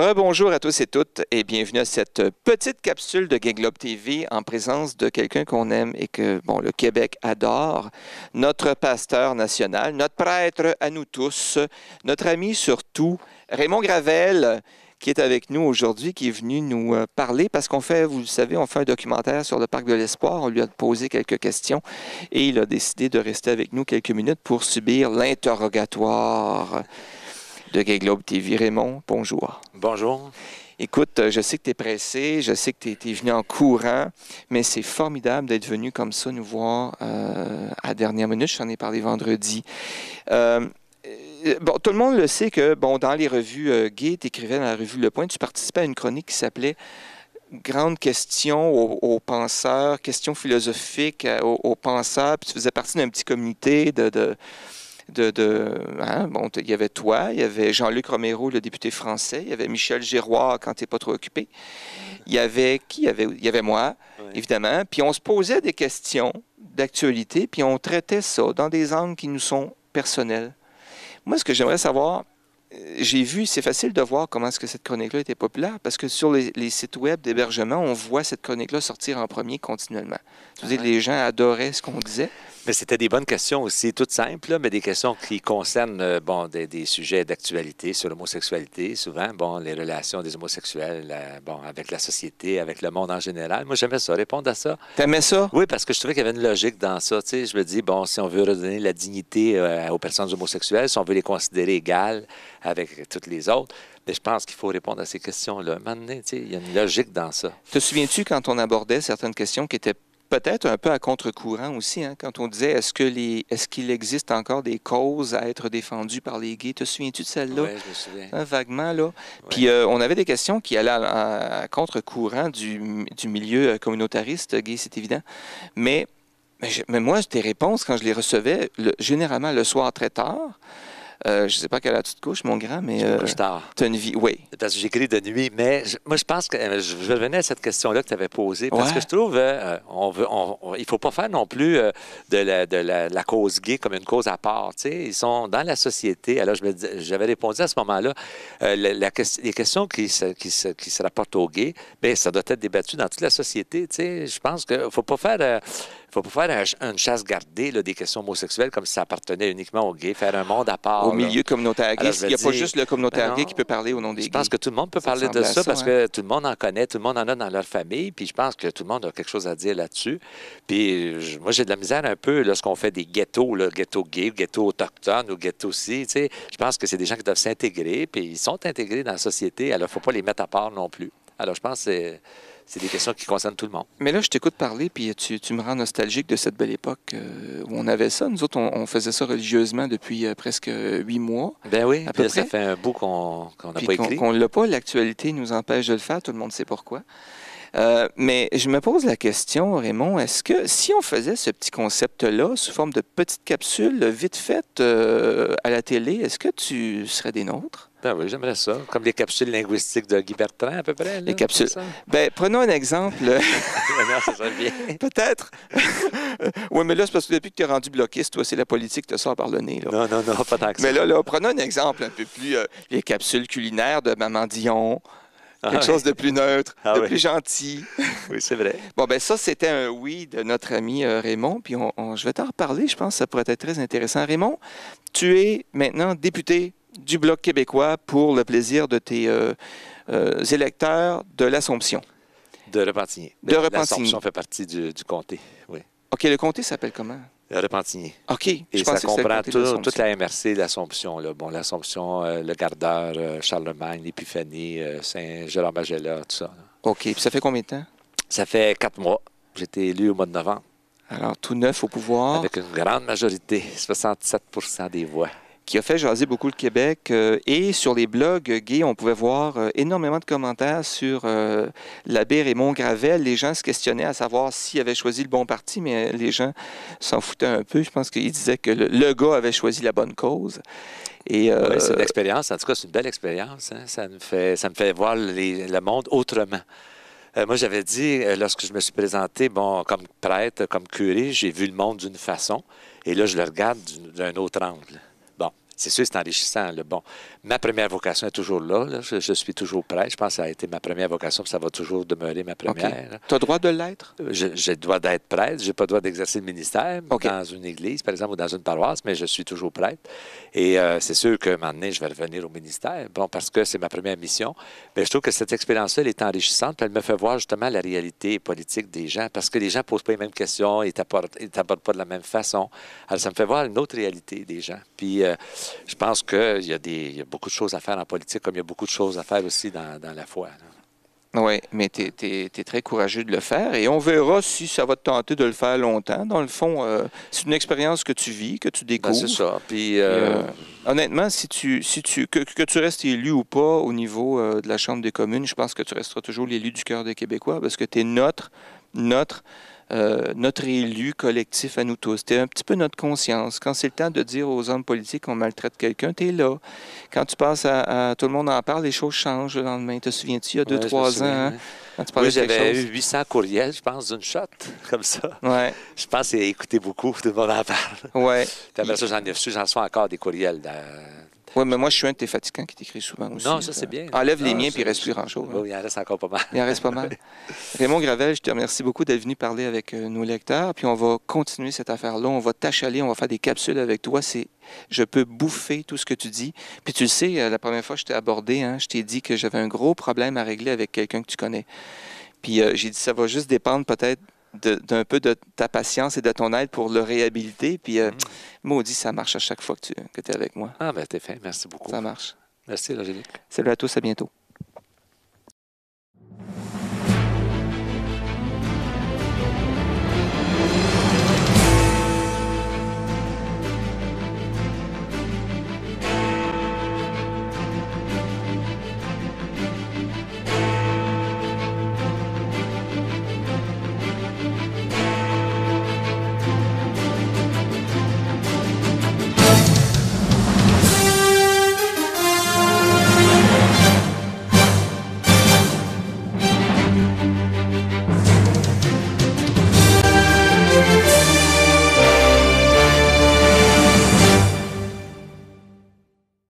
Rebonjour à tous et toutes et bienvenue à cette petite capsule de Gay Globe TV en présence de quelqu'un qu'on aime et que le Québec adore, notre pasteur national, notre prêtre à nous tous, notre ami surtout, Raymond Gravel, qui est avec nous aujourd'hui, qui est venu nous parler parce qu'on fait, vous le savez, on fait un documentaire sur le Parc de l'Espoir. On lui a posé quelques questions et il a décidé de rester avec nous quelques minutes pour subir l'interrogatoire de Gay Globe TV. Raymond, bonjour. Bonjour. Écoute, je sais que tu es pressé, je sais que tu es venu en courant, mais c'est formidable d'être venu comme ça nous voir à la dernière minute. Je t'en ai parlé vendredi. Tout le monde le sait que, dans les revues gays, tu écrivais dans la revue Le Point, tu participais à une chronique qui s'appelait Grandes questions aux penseurs, questions philosophiques aux penseurs, puis tu faisais partie d'un petit comité il y avait toi, il y avait Jean-Luc Romero, le député français, il y avait Michel Giroir quand tu n'es pas trop occupé. Il y avait qui? Il y avait moi, évidemment. Puis on se posait des questions d'actualité, puis on traitait ça dans des angles qui nous sont personnels. Moi, ce que j'aimerais savoir, j'ai vu, c'est facile de voir comment est-ce que cette chronique-là était populaire, parce que sur les sites web d'hébergement, on voit cette chronique-là sortir en premier continuellement. Les gens adoraient ce qu'on disait. Mais c'était des bonnes questions aussi, toutes simples, là, mais des questions qui concernent des sujets d'actualité sur l'homosexualité, souvent, les relations des homosexuels avec la société, avec le monde en général. Moi, j'aimais ça, répondre à ça. T'aimais ça? Oui, parce que je trouvais qu'il y avait une logique dans ça. Tu sais, je me dis, si on veut redonner la dignité aux personnes homosexuelles, si on veut les considérer égales avec toutes les autres, mais je pense qu'il faut répondre à ces questions-là. À un moment donné, il y a une logique dans ça. Te souviens-tu quand on abordait certaines questions qui étaient peut-être un peu à contre-courant aussi, quand on disait est-ce qu'il existe encore des causes à être défendues par les gays? Te souviens-tu de celle-là? Oui, je me souviens. Vaguement, là. Ouais. Puis on avait des questions qui allaient à contre-courant du milieu communautariste gay, c'est évident. Mais moi, tes réponses, quand je les recevais, généralement le soir très tard, je ne sais pas à quelle heure tu te couches, mon grand, mais... Je me couche tard. Tu as une vie, oui. Parce que j'écris de nuit, mais moi, je pense que je revenais à cette question-là que tu avais posée, parce que je trouve il ne faut pas faire non plus de la cause gay comme une cause à part. Ils sont dans la société. Alors, j'avais répondu à ce moment-là, les questions qui se rapportent aux gays, bien, ça doit être débattu dans toute la société. Je pense qu'il ne faut pas faire... Il ne faut pas faire une chasse gardée des questions homosexuelles comme si ça appartenait uniquement aux gays, faire un monde à part. Au milieu communautaire gay, il n'y a pas juste le communautaire gay non, qui peut parler au nom des gays. Je pense que tout le monde peut parler de ça parce que tout le monde en connaît, tout le monde en a dans leur famille, puis je pense que tout le monde a quelque chose à dire là-dessus. Puis moi, j'ai de la misère un peu lorsqu'on fait des ghettos, ghetto gay, ghetto autochtone ou ghetto ci. Je pense que c'est des gens qui doivent s'intégrer, puis ils sont intégrés dans la société, alors il ne faut pas les mettre à part non plus. Alors je pense que c'est des questions qui concernent tout le monde. Mais là, je t'écoute parler, puis tu me rends nostalgique de cette belle époque où on avait ça. Nous autres, on faisait ça religieusement depuis presque 8 mois. Ben oui, à peu près. Ça fait un bout qu'on n'a pas écrit. Qu'on ne l'a pas, l'actualité nous empêche de le faire, tout le monde sait pourquoi. Mais je me pose la question, Raymond, est-ce que si on faisait ce petit concept-là sous forme de petite capsule vite faite à la télé, est-ce que tu serais des nôtres? Ben oui, j'aimerais ça. Comme les capsules linguistiques de Guy Bertrand, à peu près. Là, les capsules. Prenons un exemple. Non, ça serait bien. Peut-être. Oui, mais là, c'est parce que depuis que tu es rendu bloquiste, toi, c'est la politique qui te sort par le nez. Là. Non, pas tant que ça. Mais là, prenons un exemple un peu plus... les capsules culinaires de Maman Dion. Quelque chose de plus neutre, plus gentil. Oui, c'est vrai. Ça, c'était un oui de notre ami Raymond. Puis je vais t'en reparler. Je pense que ça pourrait être très intéressant. Raymond, tu es maintenant député du Bloc québécois pour le plaisir de tes électeurs de l'Assomption. De Repentigny. L'Assomption fait partie du comté, oui. OK, le comté s'appelle comment? Repentigny. OK. Et ça comprend toute la MRC, l'Assomption. L'Assomption, le Gardeur, Charlemagne, l'Épiphanie, Saint-Jérôme-Magella, tout ça. Là. OK. Puis ça fait combien de temps? Ça fait 4 mois. J'ai été élu au mois de novembre. Alors, tout neuf au pouvoir. Avec une grande majorité, 67 % des voix. Qui a fait jaser beaucoup le Québec. Et sur les blogs gays, on pouvait voir énormément de commentaires sur l'abbé Raymond Gravel. Les gens se questionnaient à savoir s'il avait choisi le bon parti, mais les gens s'en foutaient un peu. Je pense qu'ils disaient que le gars avait choisi la bonne cause. Oui, c'est une expérience. En tout cas, c'est une belle expérience. Hein? Ça me fait voir le monde autrement. Moi, j'avais dit, lorsque je me suis présenté, comme prêtre, comme curé, j'ai vu le monde d'une façon. Et là, je le regarde d'un autre angle. c'est sûr, c'est enrichissant. Là. Bon, ma première vocation est toujours là. Je suis toujours prêtre. Je pense que ça a été ma première vocation, puis ça va toujours demeurer ma première. Tu as le droit de l'être? Je dois d'être prêtre. Je n'ai pas le droit d'exercer le ministère OK. dans une église, par exemple, ou dans une paroisse, mais je suis toujours prêtre. Et c'est sûr qu'à un moment donné, je vais revenir au ministère, bon, parce que c'est ma première mission. Mais je trouve que cette expérience-là, elle est enrichissante, puis elle me fait voir justement la réalité politique des gens, parce que les gens ne posent pas les mêmes questions, ils ne t'abordent pas de la même façon. Alors, ça me fait voir une autre réalité des gens. Puis, je pense qu'il y a beaucoup de choses à faire en politique, comme il y a beaucoup de choses à faire aussi dans la foi. Oui, mais tu es très courageux de le faire et on verra si ça va te tenter de le faire longtemps. Dans le fond, c'est une expérience que tu vis, que tu découvres. Ben, c'est ça. Puis, honnêtement, que tu restes élu ou pas au niveau de la Chambre des communes, je pense que tu resteras toujours l'élu du cœur des Québécois parce que tu es notre élu collectif à nous tous. Tu es un petit peu notre conscience. Quand c'est le temps de dire aux hommes politiques qu'on maltraite quelqu'un, tu es là. Quand tu passes à tout le monde en parle, les choses changent le lendemain. Te souviens-tu, il y a 2-3 ans, hein, quand tu parlais oui, de quelque j'avais chose? eu 800 courriels, je pense, d'une shot, comme ça. Ouais, Je pense que c'est écouté beaucoup, tout le monde en parle. ouais. Puis après ça, j'en ai reçu, j'en reçois encore des courriels. Oui, mais moi, je suis un de tes fatigants qui t'écrit souvent aussi. Non, ça, c'est bien. Enlève les Non, miens, puis il ça- ne reste plus grand-chose. Oui, il en reste encore pas mal. Il en reste pas mal. Raymond Gravel, je te remercie beaucoup d'être venu parler avec nos lecteurs. Puis on va continuer cette affaire-là. On va t'achaler, on va faire des capsules avec toi. Je peux bouffer tout ce que tu dis. Puis tu le sais, la première fois que je t'ai abordé, hein, je t'ai dit que j'avais un gros problème à régler avec quelqu'un que tu connais. Puis j'ai dit, ça va juste dépendre peut-être d'un peu de ta patience et de ton aide pour le réhabiliter. Puis maudit, ça marche à chaque fois que tu es avec moi. Ah, ben, t'es fin. Merci beaucoup. Ça marche. Merci, Angélique. Salut à tous, à bientôt.